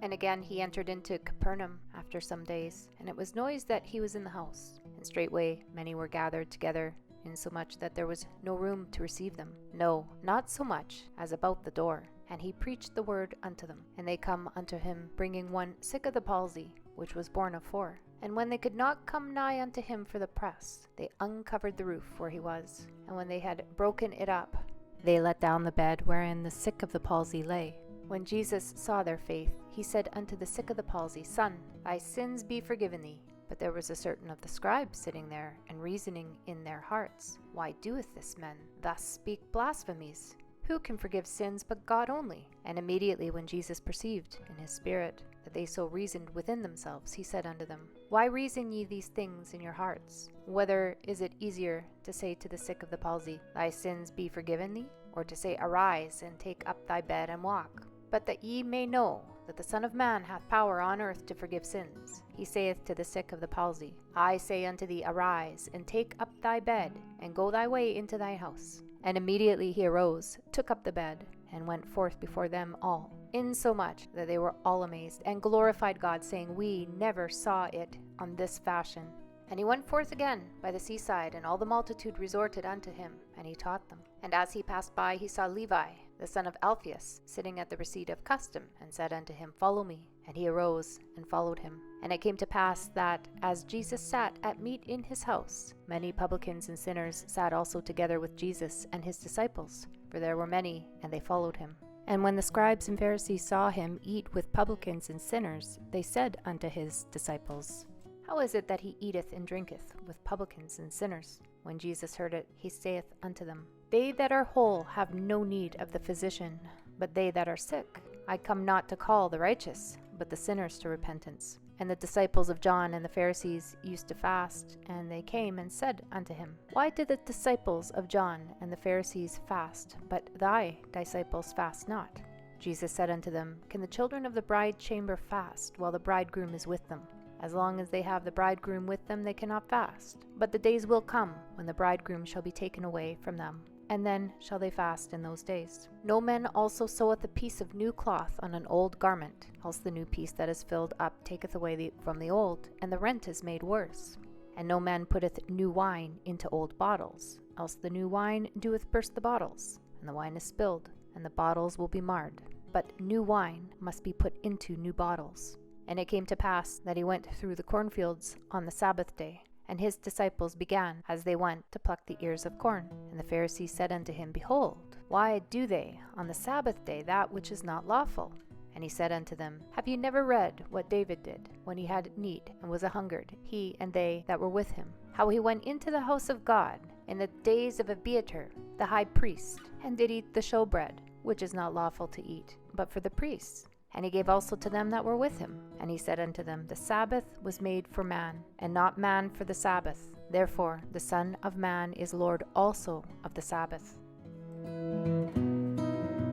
And again he entered into Capernaum after some days, and it was noised that he was in the house. And straightway many were gathered together, insomuch that there was no room to receive them, no, not so much as about the door. And he preached the word unto them. And they come unto him, bringing one sick of the palsy, which was borne of 4. And when they could not come nigh unto him for the press, they uncovered the roof where he was. And when they had broken it up, they let down the bed wherein the sick of the palsy lay. When Jesus saw their faith, he said unto the sick of the palsy, Son, thy sins be forgiven thee. But there was a certain of the scribes sitting there, and reasoning in their hearts, Why doeth this man thus speak blasphemies? Who can forgive sins but God only? And immediately when Jesus perceived in his spirit that they so reasoned within themselves, he said unto them, Why reason ye these things in your hearts? Whether is it easier to say to the sick of the palsy, Thy sins be forgiven thee? Or to say, Arise, and take up thy bed and walk? But that ye may know that the Son of Man hath power on earth to forgive sins, he saith to the sick of the palsy, I say unto thee, Arise, and take up thy bed, and go thy way into thy house. And immediately he arose, took up the bed, and went forth before them all, insomuch that they were all amazed, and glorified God, saying, We never saw it on this fashion. And he went forth again by the seaside, and all the multitude resorted unto him, and he taught them. And as he passed by, he saw Levi, the son of Alphaeus, sitting at the receipt of custom, and said unto him, Follow me. And he arose and followed him. And it came to pass that, as Jesus sat at meat in his house, many publicans and sinners sat also together with Jesus and his disciples, for there were many, and they followed him. And when the scribes and Pharisees saw him eat with publicans and sinners, they said unto his disciples, How is it that he eateth and drinketh with publicans and sinners? When Jesus heard it, he saith unto them, They that are whole have no need of the physician, but they that are sick. I come not to call the righteous, but the sinners to repentance. And the disciples of John and the Pharisees used to fast, and they came and said unto him, Why did the disciples of John and the Pharisees fast, but thy disciples fast not? Jesus said unto them, Can the children of the bride chamber fast, while the bridegroom is with them? As long as they have the bridegroom with them, they cannot fast. But the days will come, when the bridegroom shall be taken away from them, and then shall they fast in those days. No man also seweth a piece of new cloth on an old garment, else the new piece that is filled up taketh away from the old, and the rent is made worse. And no man putteth new wine into old bottles, else the new wine doeth burst the bottles, and the wine is spilled, and the bottles will be marred. But new wine must be put into new bottles. And it came to pass that he went through the cornfields on the Sabbath day, and his disciples began, as they went, to pluck the ears of corn. And the Pharisees said unto him, Behold, why do they on the Sabbath day that which is not lawful? And he said unto them, Have ye never read what David did, when he had need, and was a-hungered, he and they that were with him? How he went into the house of God in the days of Abiathar, the high priest, and did eat the showbread, which is not lawful to eat, but for the priests. And he gave also to them that were with him. And he said unto them, The Sabbath was made for man, and not man for the Sabbath. Therefore the Son of Man is Lord also of the Sabbath.